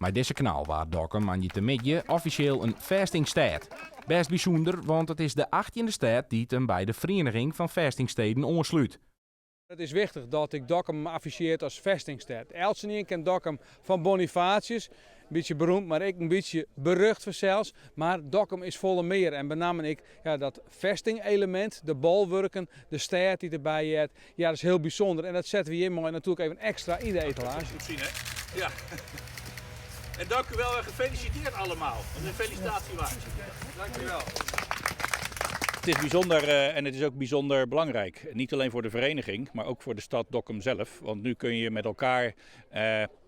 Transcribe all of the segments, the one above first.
Bij deze kanaal waar Dokkum aan je midden officieel een vestingstad. Best bijzonder, want het is de 18e stad die hem bij de Vereniging van Vestingsteden ontsluit. Het is wichtig dat ik Dokkum afficheert als vestingstad. Elsenien kent Dokkum van Bonifatius, een beetje beroemd, maar ik een beetje berucht voor zelfs. Maar Dokkum is volle meer en benam ik dat vestingelement, de bolwerken, de stad die erbij is. Ja, dat is heel bijzonder en dat zetten we hier mooi natuurlijk even extra in de etalage. Goed zien, hè? Ja. En dank u wel en gefeliciteerd allemaal. Een felicitatie waard. Dank u wel. Het is bijzonder en het is ook bijzonder belangrijk. Niet alleen voor de vereniging, maar ook voor de stad Dokkum zelf. Want nu kun je met elkaar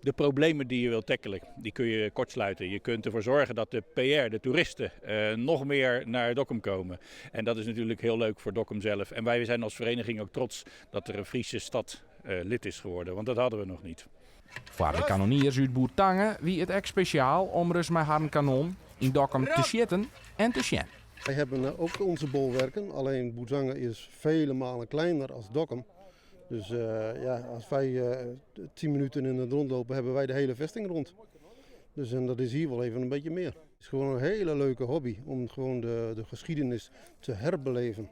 de problemen die je wilt tackelen, die kun je kortsluiten. Je kunt ervoor zorgen dat de PR, de toeristen, nog meer naar Dokkum komen. En dat is natuurlijk heel leuk voor Dokkum zelf. En wij zijn als vereniging ook trots dat er een Friese stad lid is geworden. Want dat hadden we nog niet. Voor de kanoniers uit Boertangen wie het echt speciaal om rust met haar kanon in Dokkum te zitten en te sjen. Wij hebben ook onze bolwerken, alleen Boertangen is vele malen kleiner als Dokkum. Dus als wij 10 minuten in het rondlopen, hebben wij de hele vesting rond. Dus en dat is hier wel even een beetje meer. Het is gewoon een hele leuke hobby om gewoon de geschiedenis te herbeleven.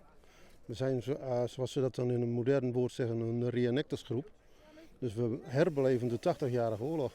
We zijn, zoals ze dat dan in een modern woord zeggen, een reenactorsgroep. Dus we herbeleven de 80-jarige oorlog.